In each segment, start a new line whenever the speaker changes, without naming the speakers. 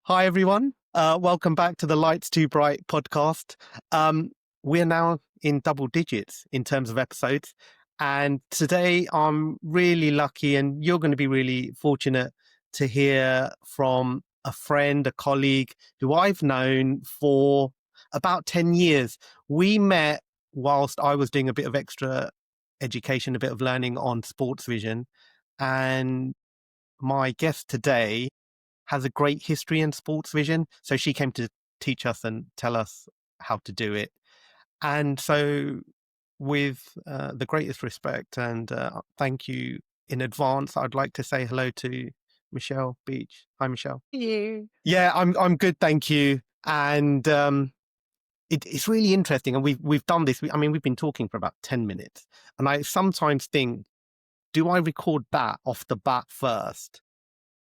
Hi, everyone. Welcome back to the Lights Too Bright podcast. We're now in double digits in terms of episodes. And today I'm really lucky, and you're going to be really fortunate to hear from a friend, a colleague who I've known for about 10 years. We met whilst I was doing a bit of extra education, a bit of learning on sports vision. And my guest today has a great history in sports vision. So she came to teach us and tell us how to do it. And so, with the greatest respect and thank you in advance, I'd like to say hello to Michelle Beach. Hi, Michelle.
You.
Yeah, I'm good, thank you. And it's really interesting, and we've done this. I mean, we've been talking for about 10 minutes, and I sometimes think, do I record that off the bat first?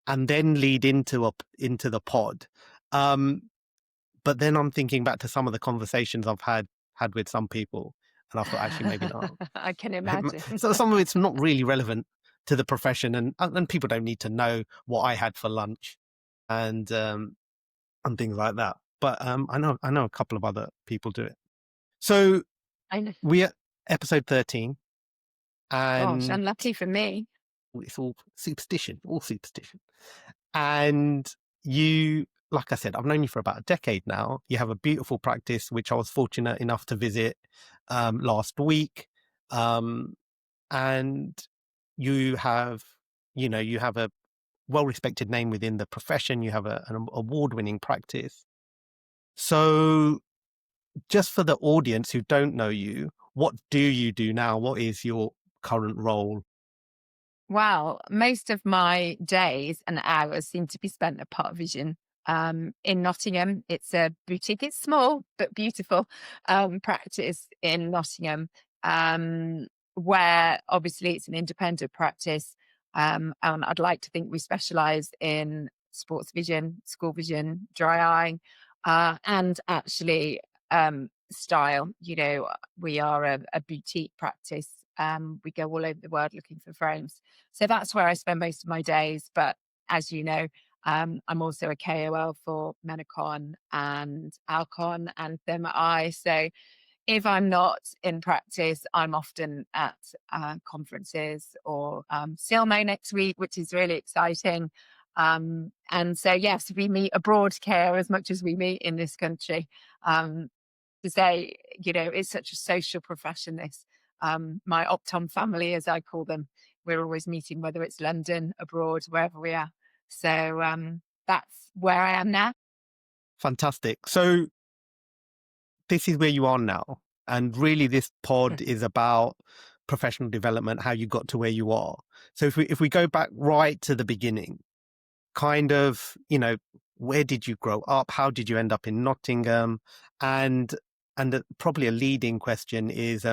And then lead into the pod. But then I'm thinking back to some of the conversations I've had with some people, and I thought actually maybe not.
I can imagine.
So some of it's not really relevant to the profession, and people don't need to know what I had for lunch, and things like that. But I know a couple of other people do it. So
I know.
we're at episode 13,
Gosh,
and
unlucky for me.
it's all superstition. And you, like I said, I've known you for about a decade now. You have a beautiful practice, which I was fortunate enough to visit last week. And you have, you have a well-respected name within the profession. You have an award-winning practice. So just for the audience who don't know you, what do you do now? What is your current role?
Well, most of my days and hours seem to be spent at Part Vision in Nottingham. It's a boutique. It's small but beautiful practice in Nottingham, where obviously it's an independent practice. And I'd like to think we specialise in sports vision, school vision, dry eye, and actually style. We are a boutique practice. We go all over the world looking for frames. So that's where I spend most of my days. But as you know, I'm also a KOL for Menacon and Alcon and Therma. So if I'm not in practice, I'm often at conferences or Silmo next week, which is really exciting. And so, yes, we meet abroad care as much as we meet in this country. To say, it's such a social profession, this. My Optom family, as I call them, we're always meeting, whether it's London, abroad, wherever we are. So that's where I am now.
Fantastic. So this is where you are now. And really, this pod is about professional development, how you got to where you are. So if we go back right to the beginning, kind of, where did you grow up? How did you end up in Nottingham? And probably a leading question is,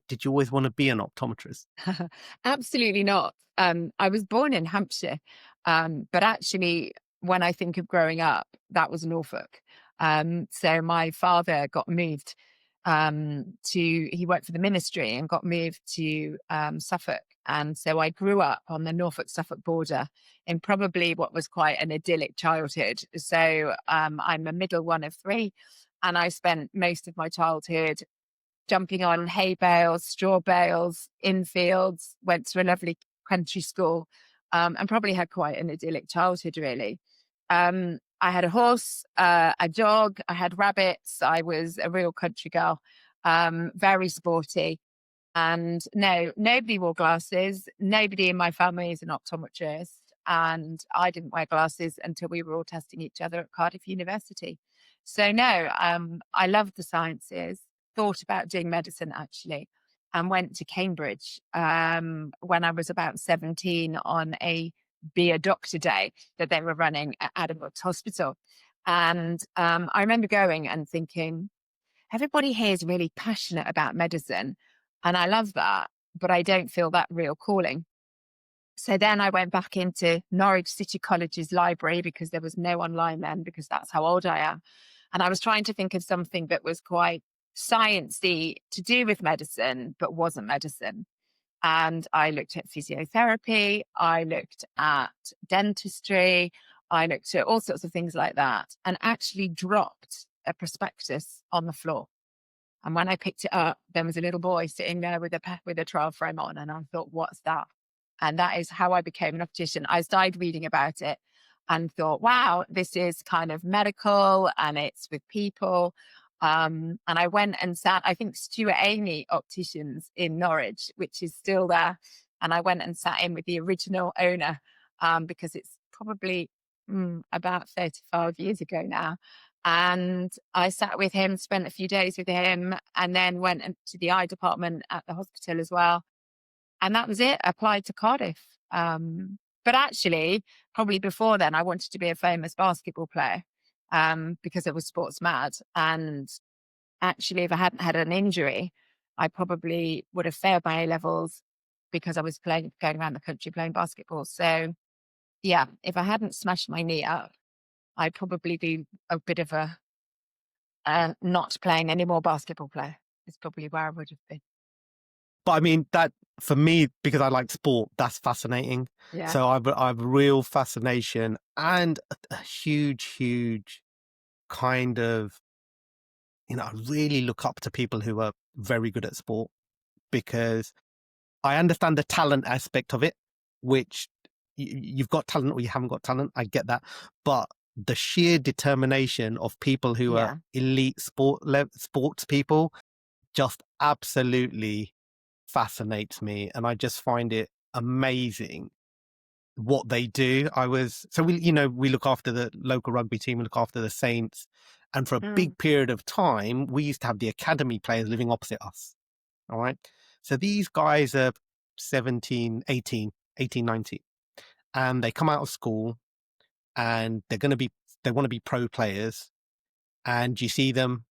did you always want to be an optometrist?
Absolutely not. I was born in Hampshire, but actually, when I think of growing up, that was Norfolk. So my father got moved he worked for the ministry and got moved to Suffolk. And so I grew up on the Norfolk-Suffolk border in probably what was quite an idyllic childhood. So I'm a middle one of three, and I spent most of my childhood jumping on hay bales, straw bales, in fields, went to a lovely country school, and probably had quite an idyllic childhood, really. I had a horse, a dog, I had rabbits. I was a real country girl, very sporty. And no, nobody wore glasses. Nobody in my family is an optometrist. And I didn't wear glasses until we were all testing each other at Cardiff University. So no, I loved the sciences, thought about doing medicine actually, and went to Cambridge when I was about 17 on Be a Doctor Day that they were running at Addenbrooke's Hospital. And I remember going and thinking, everybody here is really passionate about medicine. And I love that, but I don't feel that real calling. So then I went back into Norwich City College's library because there was no online then, because that's how old I am. And I was trying to think of something that was quite sciencey to do with medicine, but wasn't medicine. And I looked at physiotherapy, I looked at dentistry, I looked at all sorts of things like that, and actually dropped a prospectus on the floor. And when I picked it up, there was a little boy sitting there with a trial frame on, and I thought, "What's that?" And that is how I became an optician. I started reading about it and thought, "Wow, this is kind of medical, and it's with people." And I went and sat. I think Stuart Amy Opticians in Norwich, which is still there, and I went and sat in with the original owner, because it's probably about 35 years ago now. And I sat with him, spent a few days with him, and then went to the eye department at the hospital as well. And that was it. Applied to Cardiff. But actually, probably before then, I wanted to be a famous basketball player, because I was sports mad. And actually, if I hadn't had an injury, I probably would have failed my A levels because I was going around the country playing basketball. So yeah, if I hadn't smashed my knee up, I'd probably be a bit of a not playing any more basketball player. Is probably where I would have been.
But I mean, that for me, because I like sport, that's fascinating.
Yeah.
So I've real fascination and a huge, huge kind of, I really look up to people who are very good at sport because I understand the talent aspect of it, which you've got talent or you haven't got talent. I get that. But the sheer determination of people who are
Yeah.
elite sports people just absolutely fascinates me. And I just find it amazing what they do. We look after the local rugby team, we look after the Saints. And for a
Mm.
big period of time, we used to have the academy players living opposite us. All right. So these guys are 17, 18, 18, 19, and they come out of school and they want to be pro players. And you see them,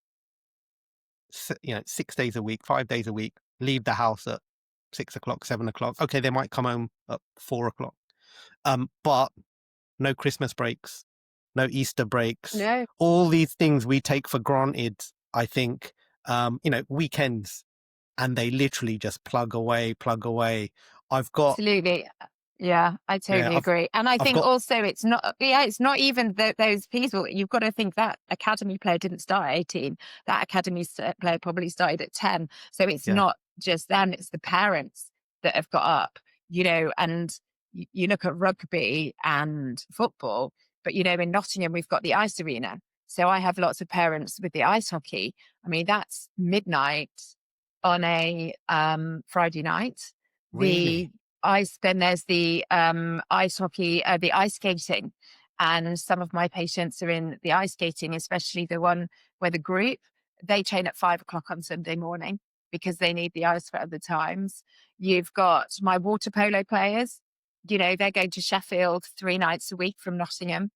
6 days a week, 5 days a week, leave the house at 6 o'clock, 7 o'clock. Okay. They might come home at 4 o'clock. But no Christmas breaks, no Easter breaks,
No,
all these things we take for granted, I think, weekends, and they literally just plug away, plug away. I've got,
absolutely. Yeah, I
yeah,
totally agree. And I
I've
think
got,
also it's not even those people. You've got to think that academy player didn't start at 18. That player probably started at 10. So it's
yeah,
not just them, it's the parents that have got up, and you look at rugby and football, but in Nottingham, we've got the ice arena. So I have lots of parents with the ice hockey. I mean, that's midnight on a Friday night. The
really,
then there's the ice hockey, the ice skating. And some of my patients are in the ice skating, especially the one where the group, they train at 5 o'clock on Sunday morning because they need the ice for other times. You've got my water polo players, they're going to Sheffield 3 nights a week from Nottingham.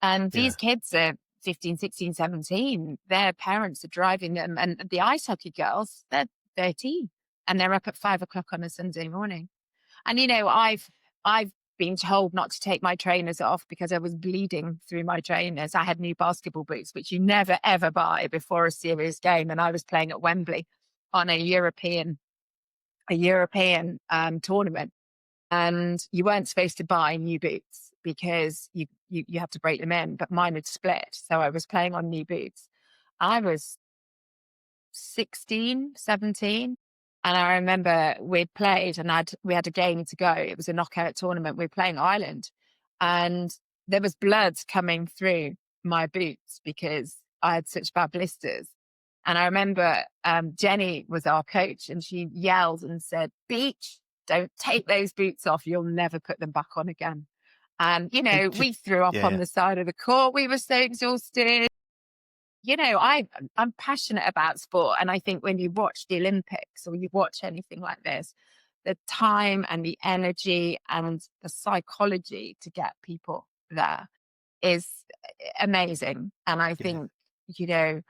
And
yeah.
these kids are 15, 16, 17. Their parents are driving them. And the ice hockey girls, they're 13 and they're up at 5 o'clock on a Sunday morning. And I've been told not to take my trainers off because I was bleeding through my trainers. I had new basketball boots, which you never ever buy before a serious game. And I was playing at Wembley on a European tournament, and you weren't supposed to buy new boots because you have to break them in. But mine had split, so I was playing on new boots. I was 16, 17. And I remember we'd played and we had a game to go. It was a knockout tournament. We were playing Ireland, and there was blood coming through my boots because I had such bad blisters. And I remember Jenny was our coach, and she yelled and said, "Beach, don't take those boots off. You'll never put them back on again." And,
And
we threw up
yeah,
on
yeah,
the side of the court. We were so exhausted. I'm passionate about sport. And I think when you watch the Olympics or you watch anything like this, the time and the energy and the psychology to get people there is amazing. And I
yeah,
think, you know,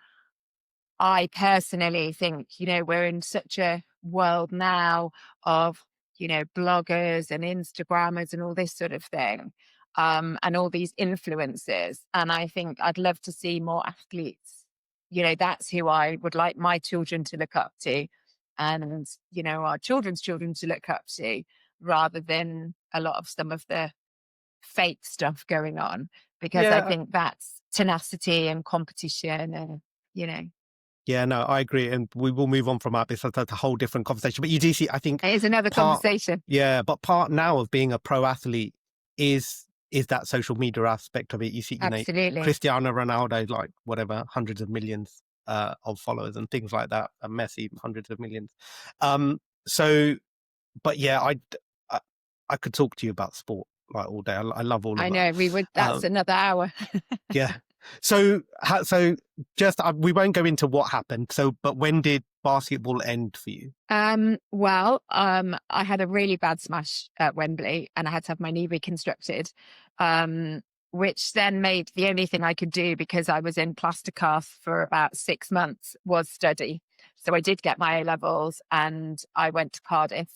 I personally think, we're in such a world now of, bloggers and Instagrammers and all this sort of thing, and all these influencers. And I think I'd love to see more athletes. That's who I would like my children to look up to, and, our children's children to look up to, rather than a lot of some of the fake stuff going on, because I
Yeah,
think that's tenacity and competition and, you know,
yeah, no, I agree, and we will move on from that because that's a whole different conversation. But you do see, I think
it is another
part,
conversation.
yeah, but part now of being a pro athlete is that social media aspect of it. You see,
Absolutely.
Cristiano Ronaldo, like whatever, hundreds of millions of followers and things like that, and Messi, hundreds of millions. So, but yeah, I, I could talk to you about sport like all day. I love all of
I
that.
know that's another hour.
Yeah. So, just we won't go into what happened. So, but when did basketball end for you?
I had a really bad smash at Wembley and I had to have my knee reconstructed, um, which then made the only thing I could do, because I was in plaster cast for about 6 months, was study. So I did get my A levels and I went to Cardiff,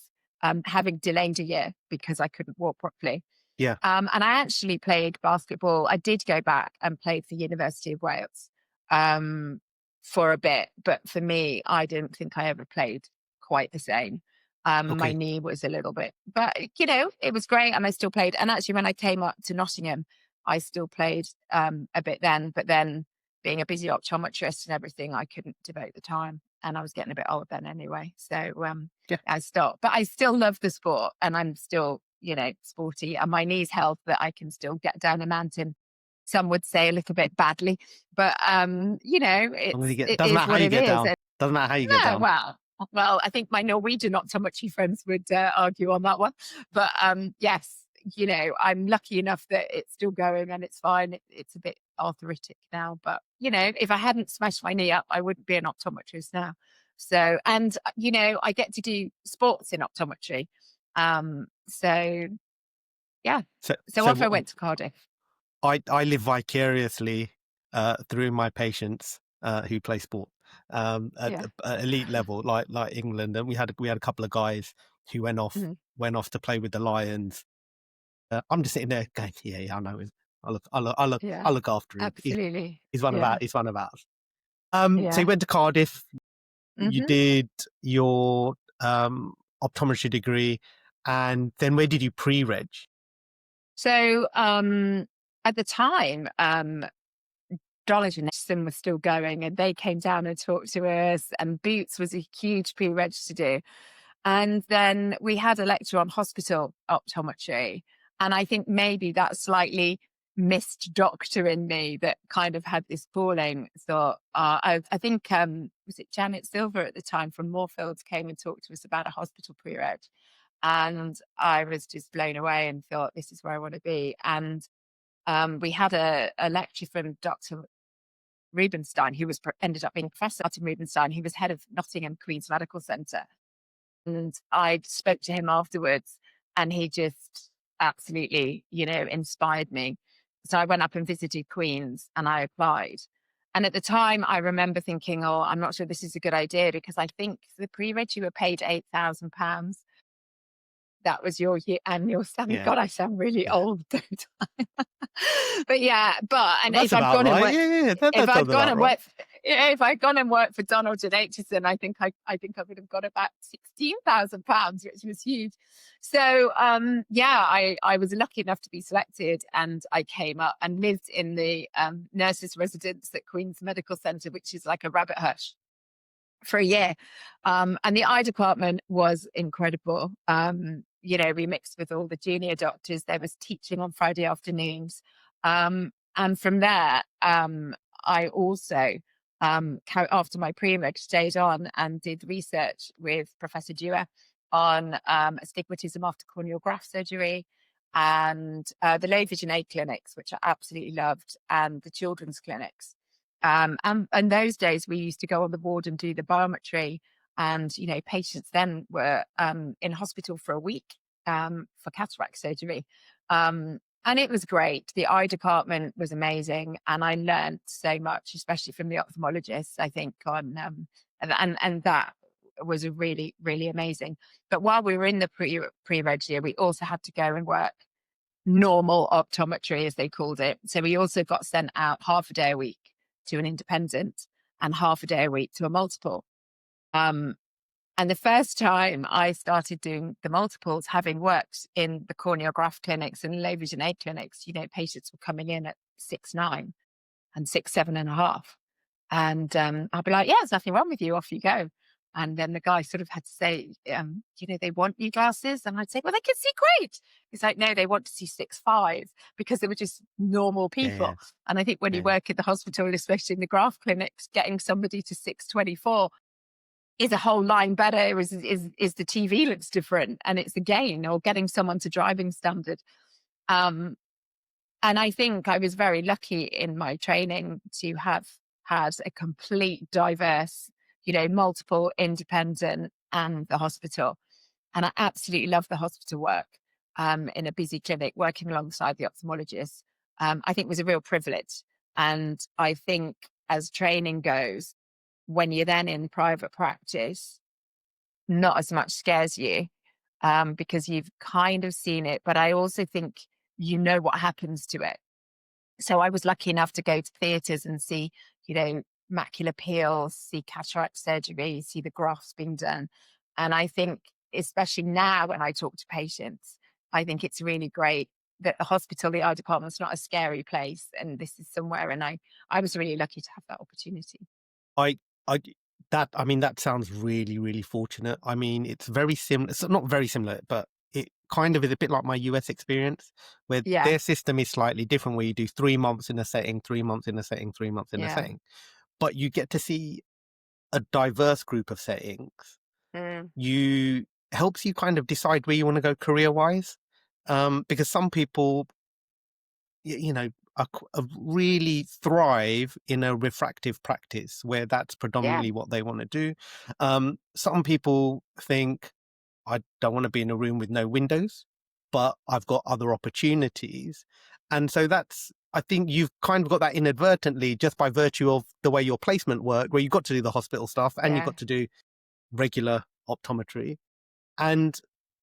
having delayed a year because I couldn't walk properly.
Yeah.
And I actually played basketball. I did go back and play for University of Wales, um, for a bit, but for me, I didn't think I ever played quite the same. My
Okay.
knee was a little bit, but it was great, and I still played. And actually, when I came up to Nottingham, I still played a bit then. But then, being a busy optometrist and everything, I couldn't devote the time, and I was getting a bit old then anyway. So
Yeah.
I stopped. But I still love the sport, and I'm still sporty, and my knees held that I can still get down a mountain. Some would say a little bit badly, but
I'm gonna
it
doesn't
is
matter how
what
you
it
get
is.
down. Doesn't matter how you get
No,
down.
well, I think my Norwegian optometry friends would argue on that one. But yes, I'm lucky enough that it's still going and it's fine. It's a bit arthritic now, but if I hadn't smashed my knee up, I wouldn't be an optometrist now. So, and I get to do sports in optometry. So yeah,
So,
so off I went to Cardiff.
I live vicariously through my patients who play sport
Yeah.
at elite level, like England, and we had a couple of guys who
Mhm.
went off to play with the Lions. I'm just sitting there going, yeah, I know.
Yeah,
I'll look after him.
absolutely.
He's one of our,
Yeah.
he's one of ours. So you
Yeah.
went to Cardiff. You
Hmm.
did your optometry degree, and then where did you pre-reg?
So at the time, Dollar and Nixon was still going, and they came down and talked to us, and Boots was a huge pre-reg to do. And then we had a lecture on hospital optometry. And I think maybe that slightly missed doctor in me that kind of had this calling. Thought, I think, was it Janet Silver at the time from Moorfields came and talked to us about a hospital pre-reg. And I was just blown away and thought, this is where I want to be. And we had a lecture from Dr. Rubenstein, who ended up being Professor Martin Rubenstein. He was head of Nottingham Queen's Medical Centre. And I spoke to him afterwards, and he just absolutely, inspired me. So I went up and visited Queen's and I applied. And at the time, I remember thinking, oh, I'm not sure this is a good idea, because I think the pre-reg you were paid £8,000. That was your annual salary.
Yeah,
God, I sound really
yeah.
old, don't I? But yeah, and
That's
if I'd
about
gone and
right.
worked,
Yeah,
if
that
I'd
sounds
gone
about
and
right.
worked, if I'd gone and worked for Donald and Aitchison, I think I would have got about £16,000, which was huge. So yeah, I was lucky enough to be selected, and I came up and lived in the nurses' residence at Queen's Medical Centre, which is like a rabbit hutch, for a year. And the eye department was incredible. We mixed with all the junior doctors. There was teaching on Friday afternoons. And from there, I also, after my pre-reg, stayed on and did research with Professor Dewar on astigmatism after corneal graft surgery, and the low vision aid clinics, which I absolutely loved, and the children's clinics. And those days we used to go on the ward and do the biometry, and patients then were in hospital for a week for cataract surgery. And it was great. The eye department was amazing, and I learned so much, especially from the ophthalmologists. I think on and that was a really, really amazing. But while we were in the pre-reg year, we also had to go and work normal optometry, as they called it. So we also got sent out half a day a week to an independent and half a day a week to a multiple. Um, And the first time I started doing the multiples, having worked in the corneal graft clinics and low vision aid clinics, patients were coming in at 6'9" and 6'7.5". And I'll be like, yeah, there's nothing wrong with you. Off you go. And then the guy sort of had to say, they want new glasses. And I'd say, well, they can see great. He's like, no, they want to see 6'5", because they were just normal people.
Yeah,
And I think when you
yeah.
work at the hospital, especially in the graft clinics, getting somebody to 6'24" is a whole line better. Is the TV looks different and it's a gain, or getting someone to driving standard. Um, and I think I was very lucky in my training to have had a complete diverse, multiple, independent, and the hospital. And I absolutely love the hospital work, in a busy clinic, working alongside the ophthalmologist. I think was a real privilege. And I think as training goes, when you're then in private practice, not as much scares you, because you've kind of seen it. But I also think what happens to it. So I was lucky enough to go to theatres and see, macular peels, see cataract surgery, see the grafts being done. And I think, especially now when I talk to patients, I think it's really great that the hospital, the eye department's not a scary place. And this is somewhere. And I was really lucky to have that opportunity.
I, I, that sounds really, really fortunate. I mean, it's very similar. It's not very similar, but it kind of is a bit like my US experience, where
Yeah.
their system is slightly different, where you do 3 months in a setting, 3 months in a setting, 3 months in a
Yeah.
setting. But you get to see a diverse group of settings.
Mm,
You helps you kind of decide where you want to go career wise. Because some people, really thrive in a refractive practice where that's
yeah.
predominantly what they want to do. Some people think, I don't want to be in a room with no windows, but I've got other opportunities. And so I think you've kind of got that inadvertently just by virtue of the way your placement worked, where you got to do the hospital stuff and you
Yeah.
got to do regular optometry. And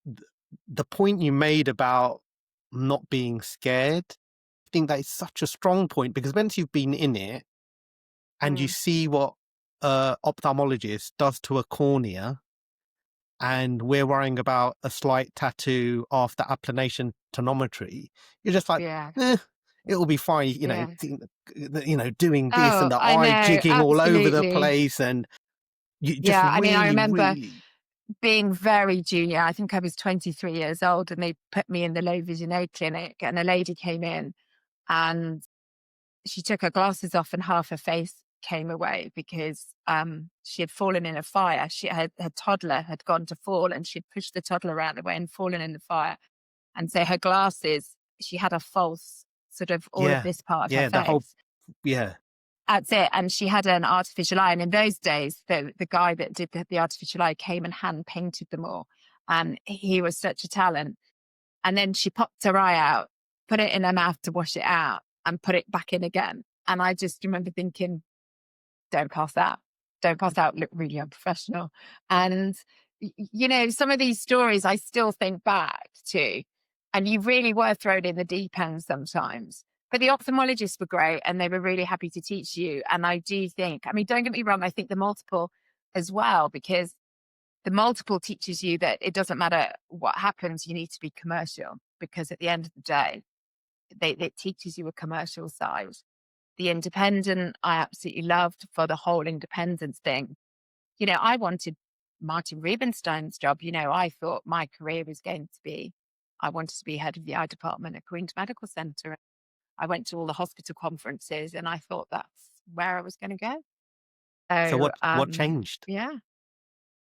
th- the point you made about not being scared, I think that is such a strong point, because once you've been in it and you
Mm,
see what ophthalmologist does to a cornea, and we're worrying about a slight tattoo after applanation tonometry, you're just like,
yeah.
eh, it'll be fine.
Yeah.
Doing this and
Oh,
the
I
eye
know.
jigging all over the
Absolutely.
place, and you just
Yeah. I mean, I
really,
remember
really,
being very junior. I think I was 23 years old, and they put me in the low vision aid clinic, and a lady came in and she took her glasses off and half her face came away because she had fallen in a fire. Her toddler had gone to fall, and she'd pushed the toddler out of the way and fallen in the fire. And so her glasses, she had a false sort of all of
yeah,
this part of her
yeah, the whole,
face.
yeah.
That's it. And she had an artificial eye. And in those days, the guy that did the artificial eye came and hand painted them all. And he was such a talent. And then she popped her eye out, put it in her mouth to wash it out, and put it back in again. And I just remember thinking, don't pass that. Don't pass out, look really unprofessional. And, some of these stories I still think back to, and you really were thrown in the deep end sometimes. But the ophthalmologists were great and they were really happy to teach you. And I do think, I mean, don't get me wrong, I think the multiple as well, because the multiple teaches you that it doesn't matter what happens, you need to be commercial, because at the end of the day, it teaches you a commercial side. The independent, I absolutely loved for the whole independence thing. I wanted Martin Rubinstein's job. I thought my career was going to be, I wanted to be head of the eye department at Queen's Medical Centre. I went to all the hospital conferences and I thought that's where I was going to go.
So
So,
what changed?
yeah.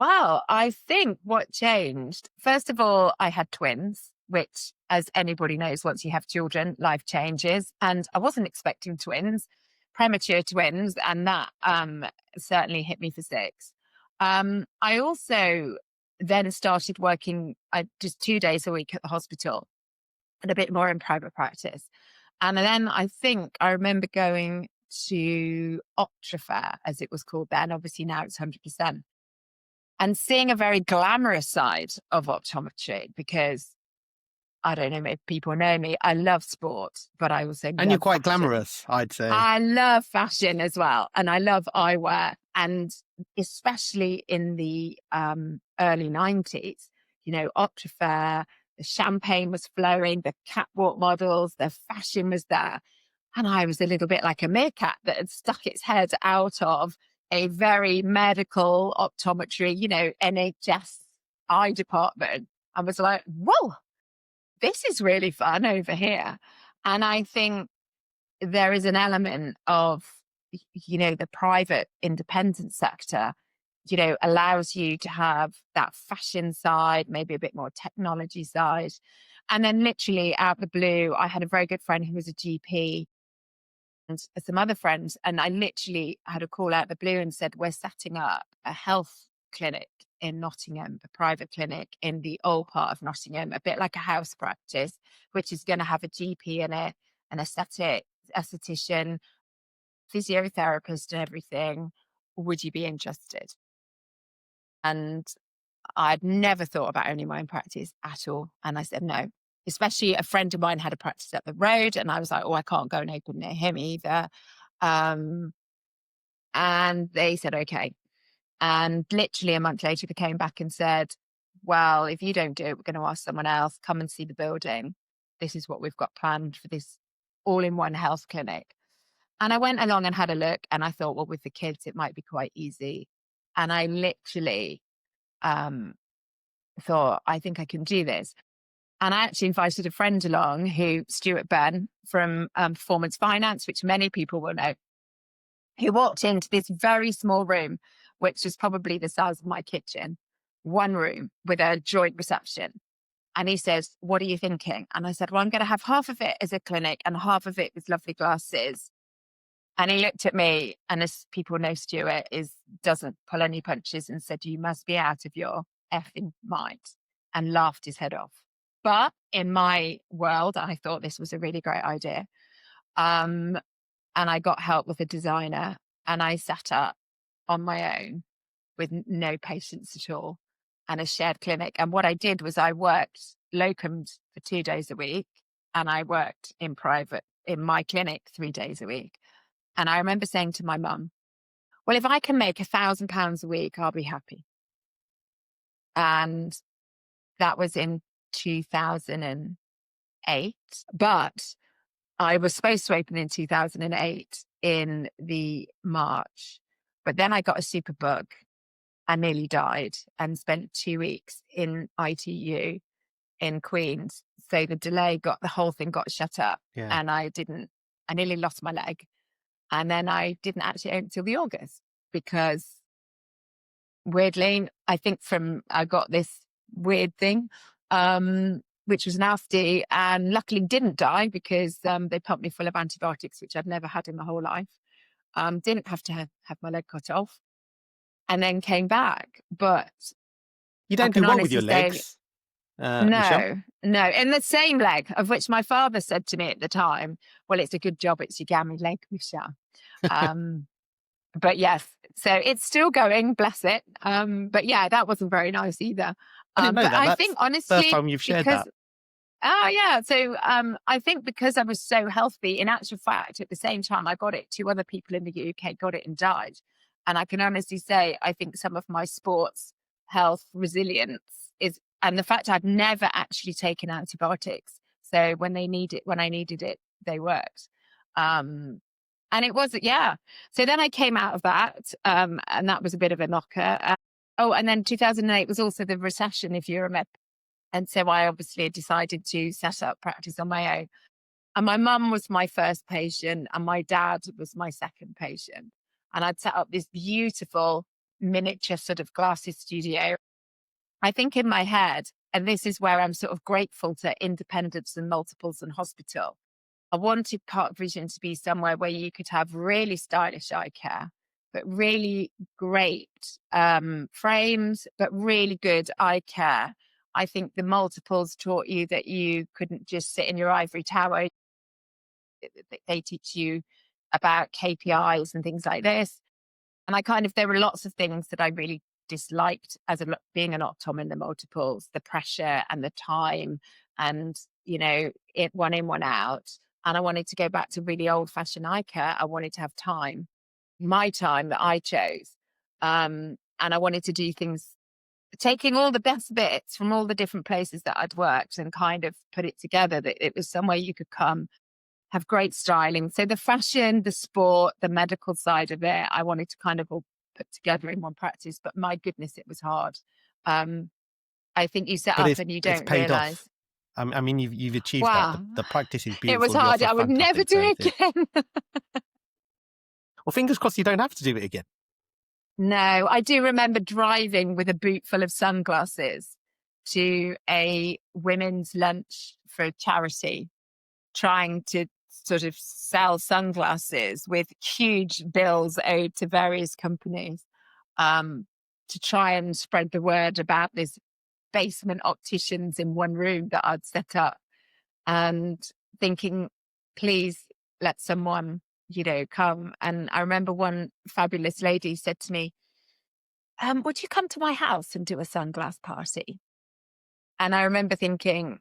Well, I think what changed, first of all, I had twins, which, as anybody knows, once you have children, life changes. And I wasn't expecting twins, premature twins, and that certainly hit me for six. I also then started working just 2 days a week at the hospital and a bit more in private practice. And then I remember going to Optofair, as it was called then. Obviously, now it's 100%, and seeing a very glamorous side of optometry, because I don't know if people know me, I love sport, but I also
And you're
love
quite
fashion.
glamorous, I'd say.
I love fashion as well. And I love eyewear. And especially in the early 90s, Optofair, the champagne was flowing, the catwalk models, the fashion was there. And I was a little bit like a meerkat that had stuck its head out of a very medical optometry, NHS eye department. I was like, whoa, this is really fun over here. And I think there is an element of, the private independent sector, allows you to have that fashion side, maybe a bit more technology side. And then literally out the blue, I had a very good friend who was a GP and some other friends. And I literally had a call out the blue and said, we're setting up a health clinic in Nottingham, a private clinic in the old part of Nottingham, a bit like a house practice, which is going to have a GP in it, an esthetician, physiotherapist and everything. Would you be interested? And I'd never thought about owning my own practice at all. And I said no. Especially a friend of mine had a practice up the road, and I was like, oh, I can't go and open near him either. Um, and they said, okay. And literally a month later, they came back and said, well, if you don't do it, we're going to ask someone else. Come and see the building. This is what we've got planned for this all-in-one health clinic. And I went along and had a look, and I thought, well, with the kids, it might be quite easy. And I literally thought, I think I can do this. And I actually invited a friend along Stuart Ben from Performance Finance, which many people will know. He walked into this very small room, which was probably the size of my kitchen, one room with a joint reception. And he says, what are you thinking? And I said, well, I'm going to have half of it as a clinic and half of it with lovely glasses. And he looked at me, and as people know, Stuart doesn't pull any punches, and said, you must be out of your effing mind, and laughed his head off. But in my world, I thought this was a really great idea. And I got help with a designer, and I sat up on my own with no patients at all, and a shared clinic. And what I did was I worked locumed for 2 days a week, and I worked in private in my clinic 3 days a week. And I remember saying to my mum, well, if I can make £1,000 a week, I'll be happy. And that was in 2008. But I was supposed to open in 2008 in the March. But then I got a super bug and nearly died and spent 2 weeks in ITU in Queens. So the whole thing got shut up.
Yeah.
And I nearly lost my leg. And then I didn't actually open until the August, because weirdly, I think I got this weird thing, which was nasty, and luckily didn't die, because they pumped me full of antibiotics, which I'd never had in my whole life. Didn't have to have my leg cut off, and then came back. But
You don't do well with your legs, Michelle?
No. In the same leg, of which my father said to me at the time, well, it's a good job it's your gammy leg, Michelle. But yes, so it's still going, bless it. But yeah, that wasn't very nice either.
I didn't know
but
that.
I
That's
think honestly,
first time you've shared that.
Oh yeah. So I think because I was so healthy, in actual fact, at the same time I got it, 2 other people in the UK got it and died. And I can honestly say, I think some of my sports health resilience and the fact I'd never actually taken antibiotics. So when I needed it, they worked. And it was, yeah. So then I came out of that, and that was a bit of a knocker. And then 2008 was also the recession, if you remember. And so I obviously decided to set up practice on my own. And my mum was my first patient, and my dad was my second patient. And I'd set up this beautiful miniature sort of glasses studio. I think in my head, and this is where I'm sort of grateful to independence and multiples and hospital, I wanted Park Vision to be somewhere where you could have really stylish eye care, but really great frames, but really good eye care. I think the multiples taught you that you couldn't just sit in your ivory tower. They teach you about KPIs and things like this. And there were lots of things that I really disliked as being an optom in the multiples, the pressure and the time and, it one in, one out. And I wanted to go back to really old fashioned eye care. I wanted to have time, my time that I chose. And I wanted to do things, taking all the best bits from all the different places that I'd worked and kind of put it together that it was somewhere you could come, have great styling. So the fashion, the sport, the medical side of it, I wanted to kind of all put together in one practice. But my goodness, it was hard. Um, I think you set
But
up and you
it's
don't
paid
realize.
off. I mean, you've achieved that.
Wow,
The practice is
it was
beautiful. You
hard.
offer
I would never
fantastic
do it
services.
again.
Well, fingers crossed you don't have to do it again.
No, I do remember driving with a boot full of sunglasses to a women's lunch for a charity, trying to sort of sell sunglasses with huge bills owed to various companies, um, to try and spread the word about this basement opticians in one room that I'd set up, and thinking, please let someone, come. And I remember one fabulous lady said to me, would you come to my house and do a sunglass party? And I remember thinking,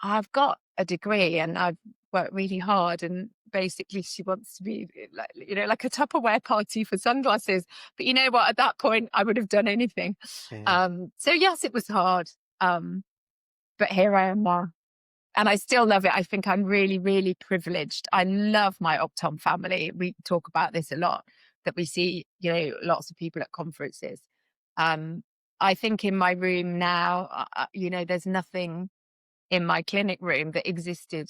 I've got a degree and I've worked really hard. And basically, she wants to be like, like a Tupperware party for sunglasses. But you know what? At that point, I would have done anything.
Yeah.
So, yes, it was hard. But here I am now. And I still love it. I think I'm really, really privileged. I love my Optom family. We talk about this a lot, that we see, lots of people at conferences. Um, I think in my room now, there's nothing in my clinic room that existed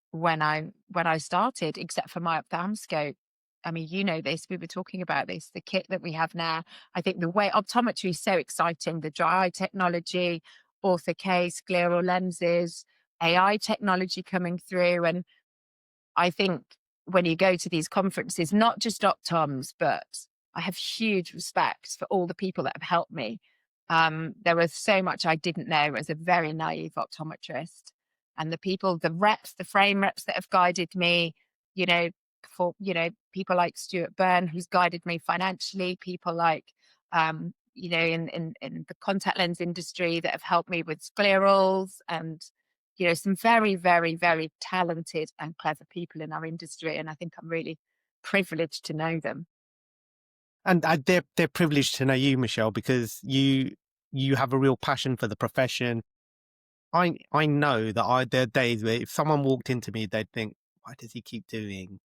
when I started, except for my ophthalmoscope. I mean, this, we were talking about this, the kit that we have now. I think the way optometry is so exciting, the dry eye technology, ortho-K, scleral lenses, AI technology coming through. And I think when you go to these conferences, not just optoms, but I have huge respect for all the people that have helped me. There was so much I didn't know as a very naive optometrist. And the people, the reps, the frame reps that have guided me, you know, people like Stuart Byrne, who's guided me financially, people like, in the contact lens industry that have helped me with sclerals, and some very, very, very talented and clever people in our industry. And I think I'm really privileged to know them.
And they're privileged to know you, Michelle, because you have a real passion for the profession. I know that there are days where if someone walked into me, they'd think, why does he keep doing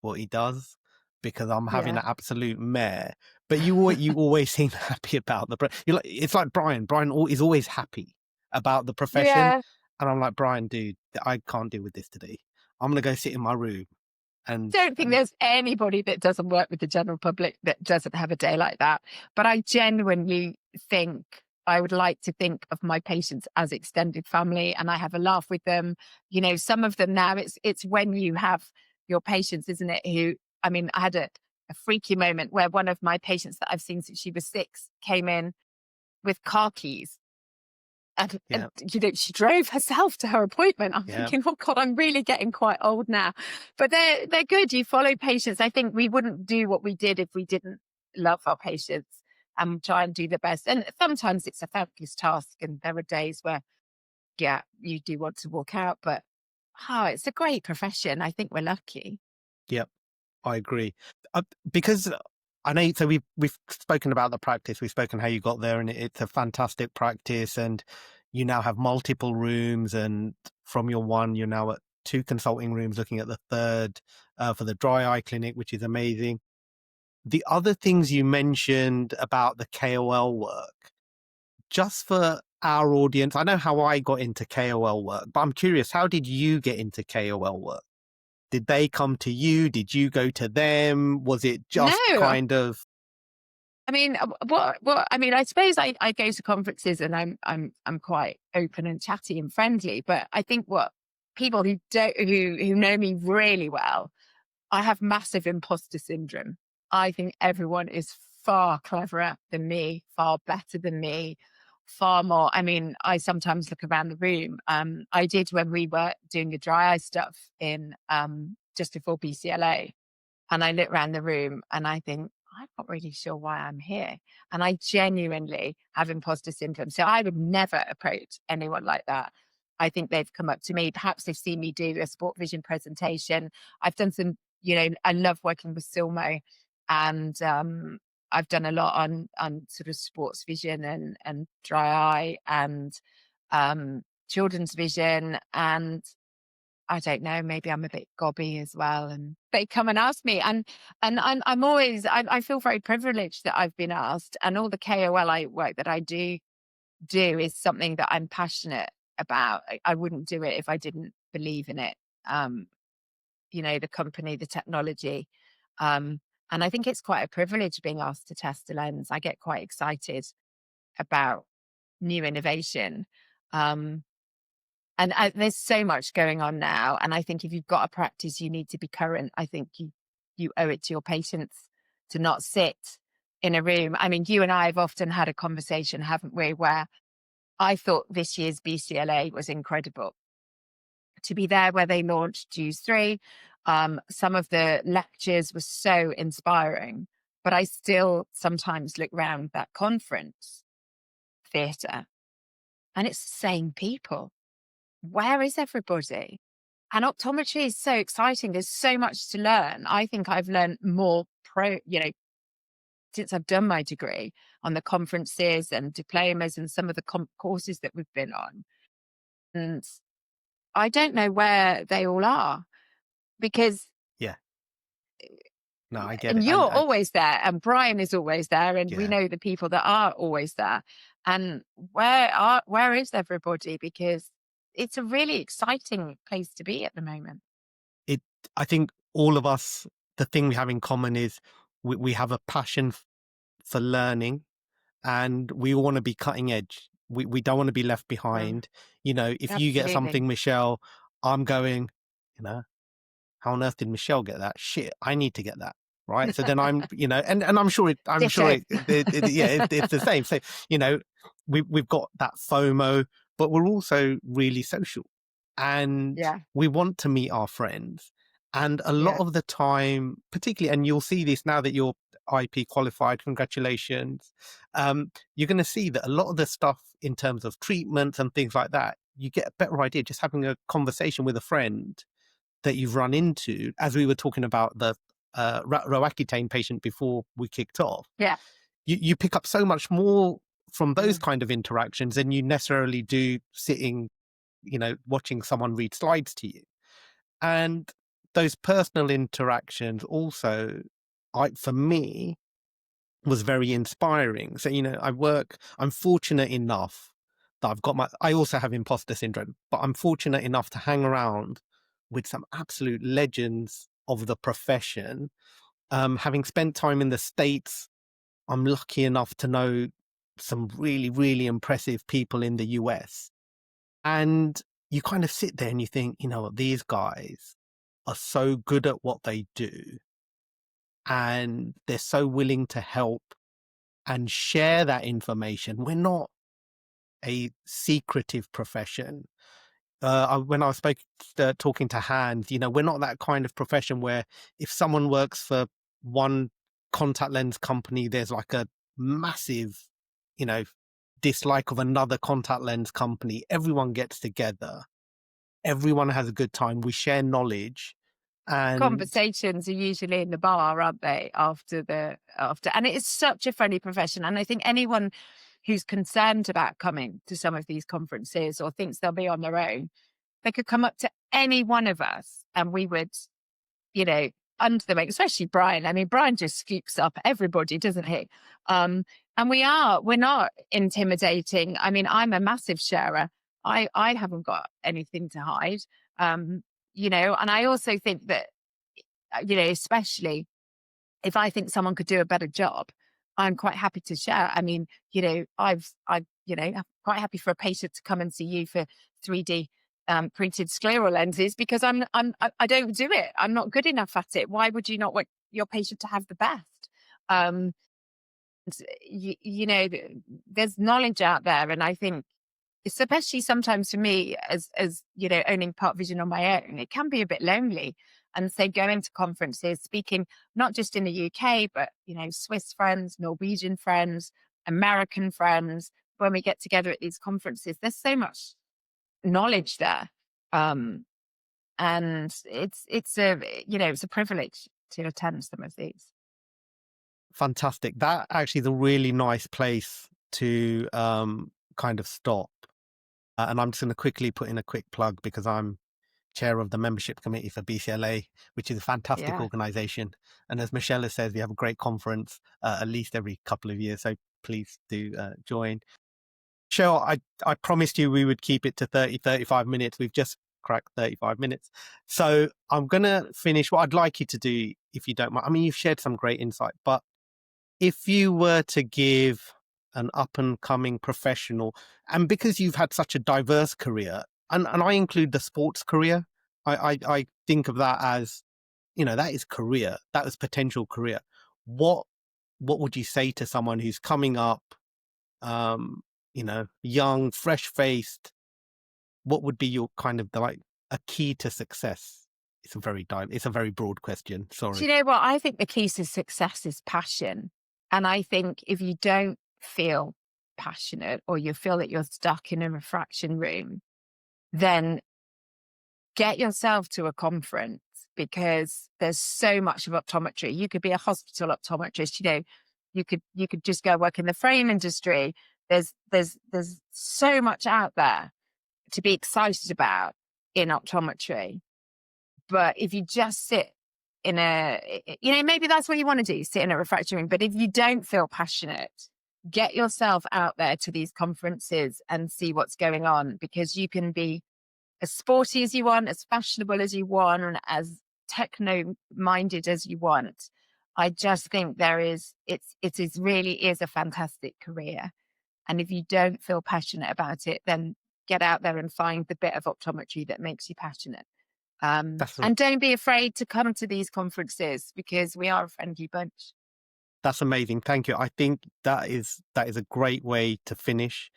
what he does? Because I'm having
Yeah.
an absolute mare. But you always seem happy about it's like Brian. Brian is always happy about the profession,
Yeah.
and I'm like, Brian, dude, I can't deal with this today. I'm gonna go sit in my room and
Don't think
and
there's anybody that doesn't work with the general public that doesn't have a day like that. But I genuinely think I would like to think of my patients as extended family, and I have a laugh with them. Some of them now, it's when you have your patients, isn't it? I mean, I had a freaky moment where one of my patients that I've seen since she was 6 came in with car keys. And
yeah,
she drove herself to her appointment. I'm
yeah.
thinking, oh God, I'm really getting quite old now. But they're good. You follow patients. I think we wouldn't do what we did if we didn't love our patients and try and do the best. And sometimes it's a thankless task, and there are days where, yeah, you do want to walk out. But it's a great profession. I think we're lucky.
Yep, I agree. Because I know, so we've spoken about the practice, we've spoken how you got there, and it's a fantastic practice, and you now have multiple rooms, and from your one, you're now at 2 consulting rooms, looking at the third for the dry eye clinic, which is amazing. The other things you mentioned about the KOL work, just for our audience, I know how I got into KOL work, but I'm curious, how did you get into KOL work? Did they come to you? Did you go to them? Was it just
No,
kind of,
I mean, I mean, I suppose I go to conferences and I'm quite open and chatty and friendly, but I think what people who know me really well, I have massive imposter syndrome. I think everyone is far cleverer than me, far better than me, far more. I mean, I sometimes look around the room. I did when we were doing the dry eye stuff in just before BCLA, and I look around the room and I think, I'm not really sure why I'm here. And I genuinely have imposter syndrome. So I would never approach anyone like that. I think they've come up to me. Perhaps they've seen me do a sport vision presentation. I've done some, I love working with Silmo. and I've done a lot on sort of sports vision and dry eye and children's vision. And I don't know, maybe I'm a bit gobby as well. And they come and ask me, and I'm always, I feel very privileged that I've been asked. And all the KOL work that I do is something that I'm passionate about. I wouldn't do it if I didn't believe in it. Um, the company, the technology. And I think it's quite a privilege being asked to test a lens. I get quite excited about new innovation. Um, and there's so much going on now. And I think if you've got a practice, you need to be current. I think you owe it to your patients to not sit in a room. I mean, you and I have often had a conversation, haven't we, where I thought this year's BCLA was incredible. To be there where they launched Juice 3. Some of the lectures were so inspiring, but I still sometimes look around that conference theatre and it's the same people. Where is everybody? And optometry is so exciting. There's so much to learn. I think I've learned more since I've done my degree on the conferences and diplomas and some of the courses that we've been on. And I don't know where they all are because
Yeah. No, I get
and
it.
you're always there and Brian is always there and we
Yeah.
know the people that are always there. And where is everybody? Because it's a really exciting place to be at the moment.
I think all of us, the thing we have in common is we have a passion for learning, and we all want to be cutting edge. We don't want to be left
Mm,
behind. If you get
absolutely.
something, Michelle, I'm going, you know, how on earth did Michelle get that? Shit, I need to get that. Right. So then and I'm sure
Ditto.
it's the same. So, we've got that FOMO, but we're also really social and
Yeah.
we want to meet our friends. And a lot
Yeah.
of the time, particularly, and you'll see this now that you're IP qualified, congratulations. You're going to see that a lot of the stuff in terms of treatments and things like that, you get a better idea just having a conversation with a friend that you've run into, as we were talking about the Roaccutane patient before we kicked off.
Yeah.
You pick up so much more from those
Mm.
kind of interactions than you necessarily do sitting, watching someone read slides to you. And those personal interactions also, for me, was very inspiring. So, I'm fortunate enough that I also have imposter syndrome, but I'm fortunate enough to hang around with some absolute legends of the profession. Having spent time in the States, I'm lucky enough to know some really, really impressive people in the US. And you kind of sit there and you think, these guys are so good at what they do and they're so willing to help and share that information. We're not a secretive profession. When I was talking to Hans, we're not that kind of profession where if someone works for one contact lens company, there's like a massive, you know, dislike of another contact lens company. Everyone gets together. Everyone has a good time. We share knowledge. And
Conversations are usually in the bar, aren't they? And it is such a funny profession. And I think anyone who's concerned about coming to some of these conferences or thinks they'll be on their own, they could come up to any one of us and we would, you know, under the wing, especially Brian. I mean, Brian just scoops up everybody, doesn't he? And we're not intimidating. I mean, I'm a massive sharer. I haven't got anything to hide. Um, and I also think that, especially if I think someone could do a better job, I'm quite happy to share. I mean, I'm quite happy for a patient to come and see you for 3D printed scleral lenses because I don't do it. I'm not good enough at it. Why would you not want your patient to have the best? Um, there's knowledge out there, and I think especially sometimes for me as owning part vision on my own, it can be a bit lonely. And so going to conferences, speaking not just in the UK, but Swiss friends, Norwegian friends, American friends, when we get together at these conferences, there's so much knowledge there. And it's a privilege to attend some of these.
fantastic. That actually is a really nice place to kind of stop. And I'm just going to quickly put in a quick plug because I'm chair of the membership committee for BCLA, which is a fantastic
Yeah.
organization. And as Michelle says, we have a great conference at least every couple of years. So please do join. Michelle, I promised you we would keep it to 35 minutes. We've just cracked 35 minutes. So I'm going to finish what I'd like you to do, if you don't mind. I mean, you've shared some great insight, but if you were to give an up and coming professional, and because you've had such a diverse career, and I include the sports career, I think of that as, that is career, that was potential career. What would you say to someone who's coming up, young, fresh faced? What would be your kind of like a key to success? It's a very broad question.
Do
Sorry.
you know what? I think the key to success is passion. And I think if you don't feel passionate or you feel that you're stuck in a refraction room, then get yourself to a conference because there's so much of optometry. You could be a hospital optometrist, you could just go work in the frame industry. There's so much out there to be excited about in optometry. But if you just sit in maybe that's what you want to do, sit in a refractory room. But if you don't feel passionate, get yourself out there to these conferences and see what's going on, because you can be as sporty as you want, as fashionable as you want, and as techno-minded as you want. I just think really is a fantastic career. And if you don't feel passionate about it, then get out there and find the bit of optometry that makes you passionate.
That's
And don't be afraid to come to these conferences because we are a friendly bunch.
That's amazing. Thank you. I think that is a great way to finish.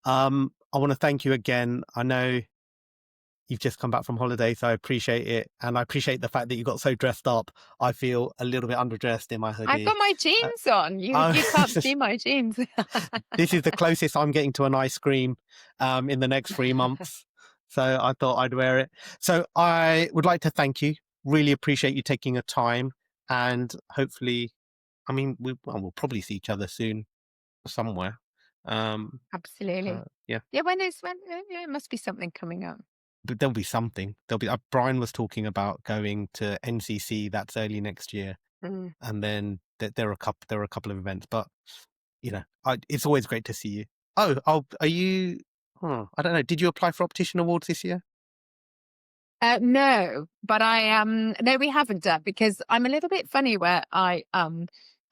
I want to thank you again. I know you've just come back from holiday, so I appreciate it. And I appreciate the fact that you got so dressed up. I feel a little bit underdressed in my
I've got
hoodie.
my
Uh,
jeans on. You can't
I-
see my jeans.
this is the closest I'm getting to an ice cream in the next 3 months. So I thought I'd wear it. So I would like to thank you. Really appreciate you taking a time. And hopefully, I mean, we'll probably see each other soon somewhere.
Absolutely.
Yeah,
Yeah, it must be something coming up.
but there'll be something. There'll be. Brian was talking about going to NCC. That's early next year,
Mm.
and then there are a couple of events. But it's always great to see you. Are you? I don't know. Did you apply for Optician Awards this year?
No, but no, we haven't done, because I'm a little bit funny where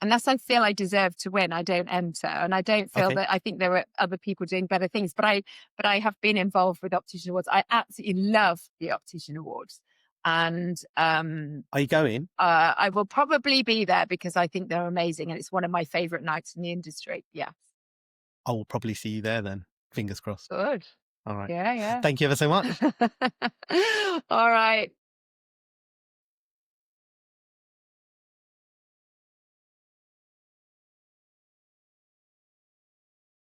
unless I feel I deserve to win, I don't enter, and I don't feel
Okay.
that I think there are other people doing better things. But I have been involved with Optician Awards. I absolutely love the Optician Awards, and
Are you going?
I will probably be there because I think they're amazing, and it's one of my favorite nights in the industry. Yeah,
I will probably see you there then. Fingers crossed.
good.
All right.
Yeah,
Thank you ever so much.
yeah. All right.